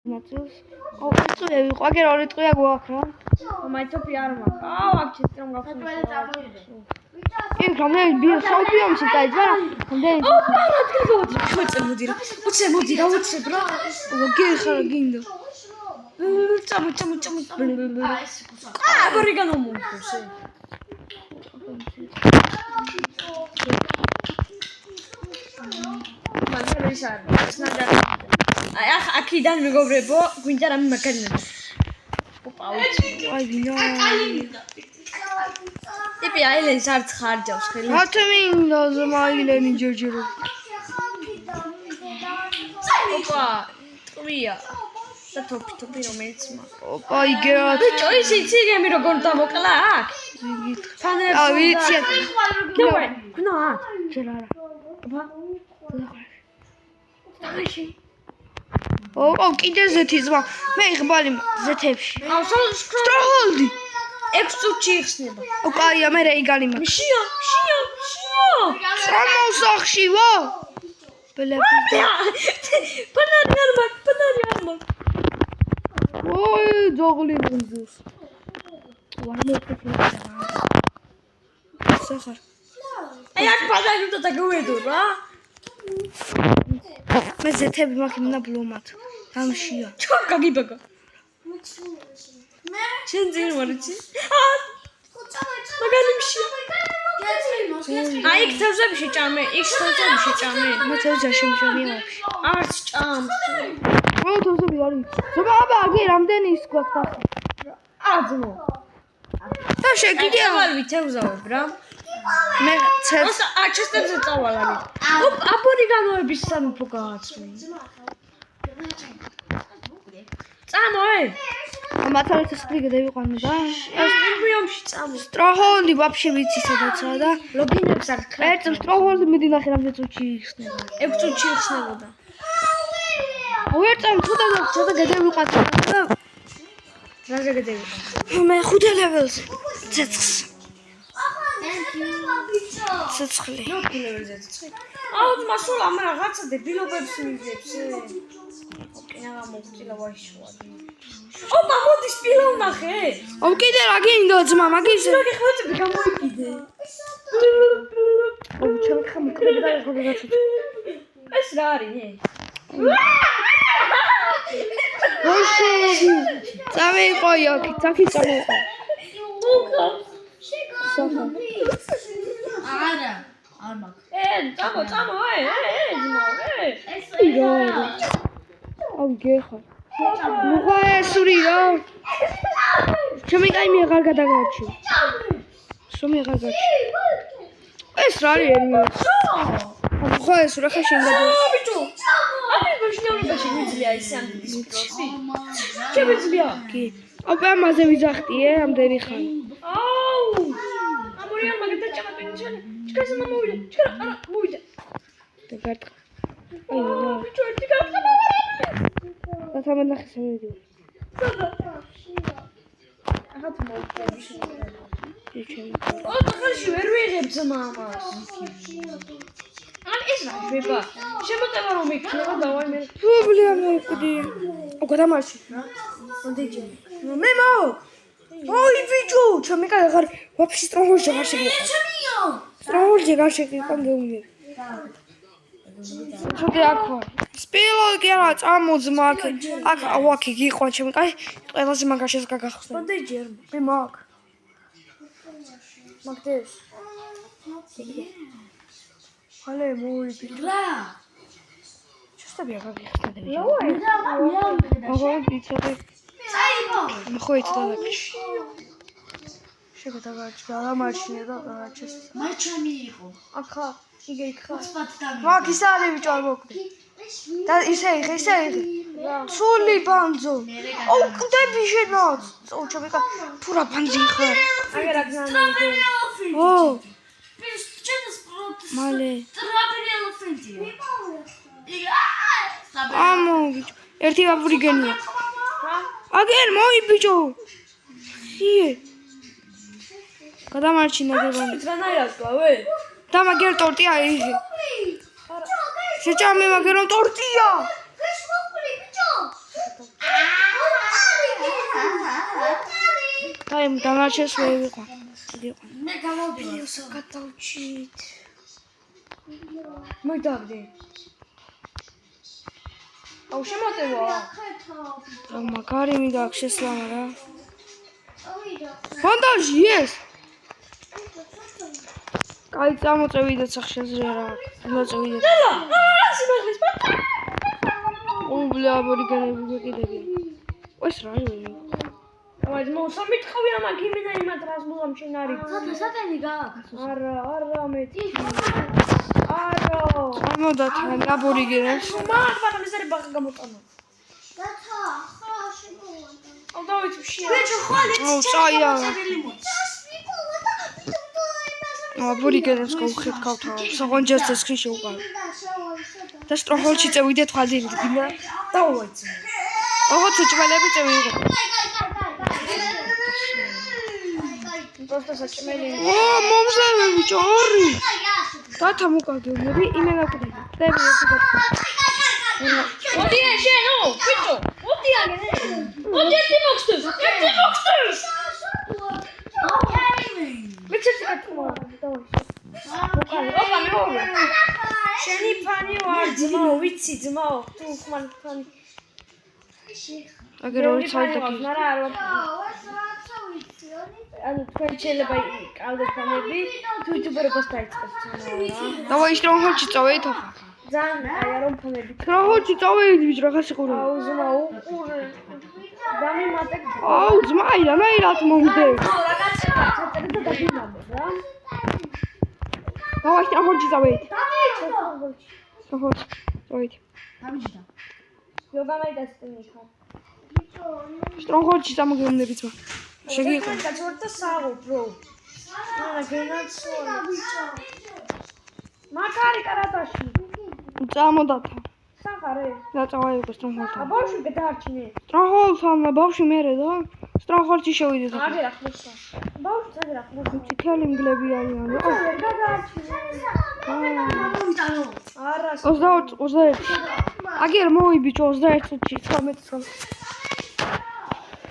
Matos. Oh, tu devi qualche ora tu agora. Ma il tuo piano, ma acci stiamo facendo. In come bio so più si dai già. Oh, guarda che dire. Possiamo dire, bravo. Che kharagindo. Ciao. Ah, vorrei non molto, sì. Ma non riserva. აქიდან მეგობრებო, გვინდა რამე მაგარია. Ai no. ტიპი აილენს არც ხარჯავს ხელი. Ათმინდა ზმაილენი ჯერჯერო. ოპა, ტყვია. და თოფი რომელიც მაგ. ოპა იგერა. ბიჭო, ისი გემი როგორ დამოკლა აქ? ფანერს. А ვიცი. დავай, გნა. ჯერარა. ოპა. დაღაში. ო, კიდე ზეთი ზმა. მე იღბალი ზეთებში. აუ, სტროჰოლდი. 6 წუთში იხსნება. ო, კაია, მე რეიგანი მაქვს. შია. სამოსახში ვა. ბლები. ბანანი არ მაქვს. ой, ძოღლი ბუნძუს. ვარმოქეთია. სახარ. აი აქ ბანანი და გაგვედო რა. მე ზეთები მაქვს იმნა ბლომად. დამშია. ჩქო გაგიბაგა. ჩენ ძინ ვარიცი? მაგარი მშია. აი იქ თავზებში ჭამე, იქ თავზებში ჭამე. მე თავზებში მჭამია ვაფშე. არც ჭამს. ო, თავზები არის. ზოგადად აგი რამდენი ის გვაქვს ახლა? აძმო. და შეგიძლია ავალვი თავზავებ რა. მე ცეც აჩესტებზე წავალავი. აბორიგანოების სამეფო გააცვლი. წამოე. მათალეთის სპრიგე დავიყვანო და ეს ბიომში წამო. სტროჰოლდი ვაფშე ვიცი სადაცაა და ლოგინებს არ ქრა. ერთ სტროჰოლდი მიდინახე რამდენი წუთში იხსნება. 6 წუთში იხსნებოდა. უერთამ ცოტა გადავიყვანო და რაზე გადავიყვანო? მე 5 ლეველზე ცეცხლს. ცეცხლი. ნუ ლეველზე ცეცხლი. აუ, მასულ ამ რაღაცა დებილობებს მიძებს. ოკეა, მოგწილა ვაშვა. ოპა, მოდი სპილო ნახე. ო, კიდე რა გინდა ძმა, მაგის მაგე ხოთები გამოიკიდე. ო, ჩემი ხმი კრება და ხოდა გაჩვით. ეს რა არის? ოშე. წავეიყოი აქ, წაკი წავეიყო. უხა. სახა. არა, არ მაქვს. წამო, ძმო, ეს ირა. აუ, გეხარ. მუღა ესური რა. ჩემი კაიმი აღარ გადაგარჩი. სომი აღარ გარჩი. ეს რა არის ერი? მუღა ესური ხა შემდგა. ბიჭო. აი ბაშნიორებაში მიძლია ის ამდენი სპროსი. შემიძლია. კი. ოპა ამაზე ვიძახტიე ამდენი ხანი. აუ. ამორია მაგათა ჭამატინჩანი. ჩქასა მოვიდა. ჩქარა არა მოვიდა. და გარტყა. აი რა. ბიჭო ერთი გარტყა. და თამანახე სამედი. ახაც მოვიდა შევიდა. ჩემი. ო, ხალხი ვერ ვიღებ ძმამას. ან ეს რა შვება? შემოტევა რომ იქნება დავაი მე. პრობლემა მოიყვდი. ო, გადამარჩი რა. მონდეჯი. მე მაო. ოი ბიჭო, ჩემი კაი აღარ ვაფშე სტროჰოლში აღარ შეგიყო. სტროჰოლში აღარ შეგიყო გეუნე. ხოდი აქო. სპილო კი არა, წამოძმა აქ. აქ აუაკი გიყვან ჩემი კაი. ყველაზე მაგაშეს გაგახსნა. მონდეჯი არ მე მაგ. მაგდეს. ხალე მოვიბი. რა? ჩუსტები აღარ გიხსნები. რა? აგორ იცოდი. წაიბო. მე ხო იცოდა დაგში. შეგადაგარჩი და ამარჩინე და გაჩეს. მარჩამი იყო. ახა, იგე იქა. სპატთან. მაგ ის არის ბიჭო არ მოკვდი. და ისე იღე. სული ბანძო. ო, კდები შენაც. ო, ჩემი კა ფურა ბანძი ხარ. აგერ აგზანე. ო, ჩენს პროტ. მალე. ტრაბერი ელეფანტია. ამო, ბიჭო. ერთი აბურიგენია. აგერ მოი ბიჭო. ие. გადამარჩინა გებანი. რანაირად გავე? და მაგერ ტორტია იღე. შეჭამე მაგერ ტორტია. ხაი დანარჩენს ვერ ვიყო. მე გამოვდივარ გადავჭით. მე დავდე აუ შემოტევა რა მაგარი მინდა აქ შესლამა რა. ბანდაჟი ეს. კაი წამოწევიდეთ სახშეზრე რა. წამოწევიდეთ. სიმაღლის უბლა აბორიგენები მეკიდები. ეს რა არის? აი მოსამითხავი ამან იმენა იმად რას მოგამჩენ არის. სათასატენი გააქვს. არა მეტი. არა. ამოდათან აბორიგენებს. მაგრამ ეს არის ბაღი გამოტანა. დათა, ხო შემოვიდა. აუ დავით შია. ბიჭო, ხვალ აუ წაია. და აბორიგენებს გავხეთქავთ რა. საღონჯერს ეს ხრი შეუყარ. და სტროჰოლში წევიდეთ ხვალდილი დინა. დავუეცე. ოღონდ ჭმელები წევიდეთ. просто საჭმელი. მომზადე ბიჭო ორი. დათა მოკაგეები იმენა კვდები. კვდები ერთი გათხა. მოდი შენო, ბიჭო. მოდი აგე. მოდი ერთი მოხსნეს. ერთი მოხსნეს. მე ცოტა კატუა დავი. მოკალი. ოპა მეორე. შენი ფანი ვარ ძმაო, ვიცი ძმაო. თუ ხმარ ფანი. აგერ ორი ცალდა კი. არა, არა. ანუ თქვენ შეიძლება ყავდეთ ფანები, თუ იუთუბერობას დაიწყებთ რა. დავაი სტროჰოლში წავედით ახლა. ძალიან აი რომ ფანები. სტროჰოლში წავედით ბიჭო რა ხასიყურე. აუ ზმა უყურე. დამიმატებ. აუ ძმაი რანაირად მომდე. აუ რა კაცება, ცოტა და დაგიმამე რა. დავაი სტროჰოლში წავედით. სტროჰოლში. სტროჰოლში წავედით. დამიჯდა. იოგამაიდასტენი ხარ. სტროჰოლში წამოგეუნები ძმა. შეგიყო. გაჩვენდა საღო ბრო. არა გენაცოა. მაგარი კარატაში. წამოდათა. სახარე. და წავაიყო სტროჰოლთან. აბავშვი გადაარჩინე. სტროჰოლთან ბავშვი მერე და სტროჰოლში შევიდეთ. აგერ ახლოსა. ბავშვი აგერ ახლოსა. ციქელი მგლები არიან. ვერ გადაარჩინე. გამოვიტანო. არა. 21. აგერ მოი ბიჭო 21-ში 19.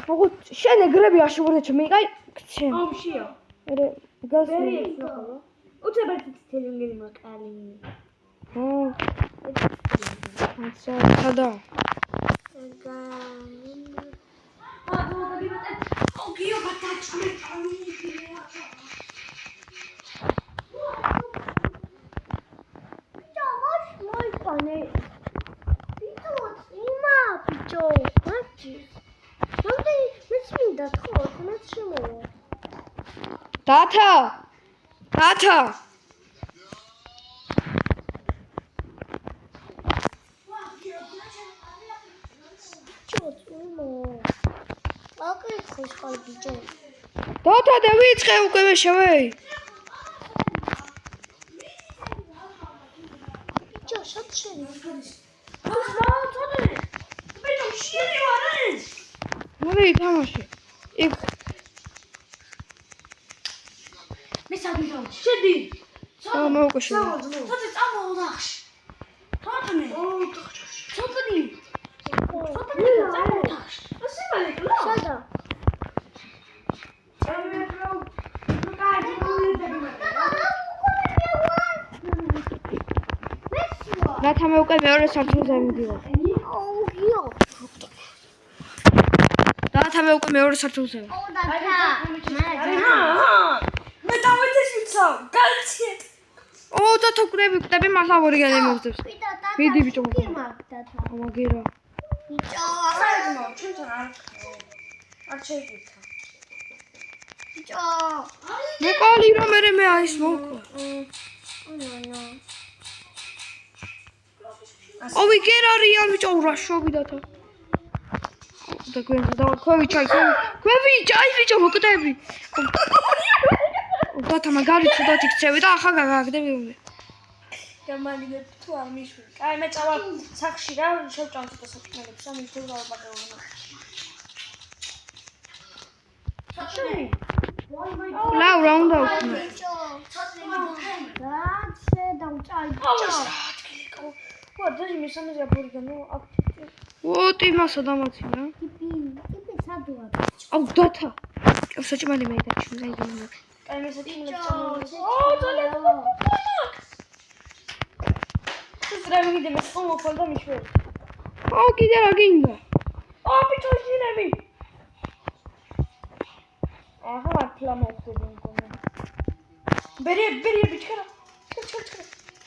მოგო შენ ეგრები აშუღურე ჩემი კაცი. აუ შია. მე გას ვერი ეცნობა. უცებერთ თელინგელი მაკალი. აცა სადა. აუ გიო ბატაჩკული ჩამიგია. ბიჭო, მოიყვანე. ბიჭო, იმა, ბიჭო, მაჩი. მოდი, მეც მინდა ხო, მეც შემოვა. დათა. დათა. ბიჭო, იმა. აკეთოს ხარ ბიჭო. დათა და ვიწყე უკვე მე შევეი. ბიჭო, შოთ შენ. აუ ზმაო ცოტა. ბიჭო შირი ვარ ეს. მოდი თამაში. იქ მე სადიდავ. შედი. აა მე უკვე შევეი. ცოტა წამოუძახში. თოთნე. ცოტნი. ცოტა წამოუძახში. ასე მალეკლა. სადა? დათა მე უკვე მეორე საფრთხეზე მიდივარ. აუ გიო. დათა მე უკვე მეორე საფრთხეზე. აუ დათა. მე დავეთეს ვიცა. გალცი. ო დათა კვდები მასა ორიგენები მოვძებს. მიდი ბიჭო. დათა. მაგერა. ბიჭო. საერთოდ ჩვენთან არ შეიკითხა. ბიჭო. მე ყალი რომ მე აის მოვკო. ოვი გერარიან ბიჭო რაშობი დათა. და გვენდა და ქვევი ჩაი ბიჭო მოკდები. დათა მაგარი ცუდად იქცევი და ახლა გაგაგდები მე. გამალინე თუ არ მიშვი. კაი მე წავალ სახში რა შევჭამ ცოტა საქმეებს ამის თუ დავაბაგეონა. საჭმელი. ლაუ რა უნდა ვქნა. ბიჭო. დაცე დავჭალ ბიჭო. ვა დაჟი მესამეზე აბორიგანო აქ. ო ტიმასა დამაცი რა. ტიპი სადუა. აუ დათა. საჭმელი მე დაჩვენა იგი. აი მე საჭმელი ბიჭო, წამოვიდა. ო, ძალიან მოკლენა. სულ მე მე მომხოლ და მიშველი. აუ კიდე რა გინდა? ო, ბიჭო, ჟინები. ახლა მართლა მოვხდები მგონი. ბერი ბიჭო.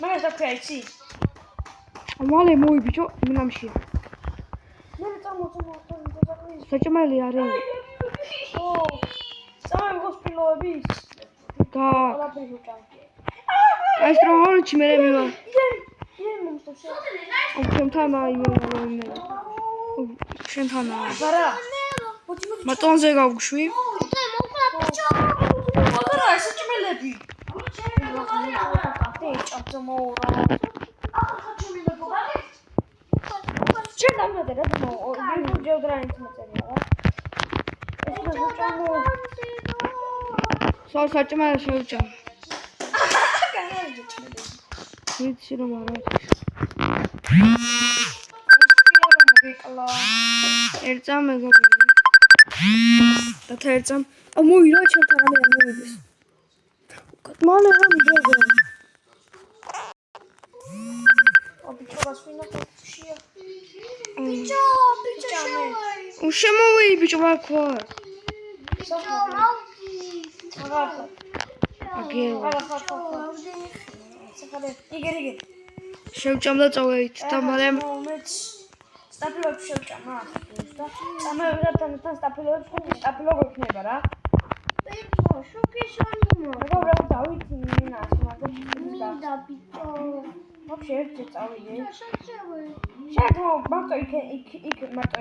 მაგას დაქრა იცი? მალე მოიბიჭო მინამში. მე წამოწმო საჭმელი არის. ო, წამო გოსპილოები. გა. ყველაფერი უჭამკე. აი სტროჰოლჩი მე მივა. იენ მომწონს. ჩემთან აი ჩემთან ბარა. მატონზე გავგვშვი. მაგარა ეს საჭმელები. ჭამწმოურა. შენ დამდე რა თქმა უნდა, YouTube ჯეოდრაინით მოწერია რა. ეს მოჭამო. საჭმელი შევჭამ. კანალი ჯეჭმელი. ვიცი რომ არა. ერთამ მეგობი. და ერთამ მოირა ჩემთან რამე არ მოვიდეს. მალე რა მიდევი. ბიჭო გასვინა ხოშია. ბიჭო, უშემოვი ბიჭო ვარქვა. მაგარია. აგერო. იგერი. შევჭამ და წავედით და მალე სტაფილოებს შევჭამ რა. და წამოვიდათ თან სტაფილოებს ხუთი სტაფილო გვექნება რა. ბიჭო, შუქიშონიმო. რა დავით მინას მაგას მინდა ბიჭო. вообще ერთი წავიდე. შეჭავე. შენ მარტო იქ მარტო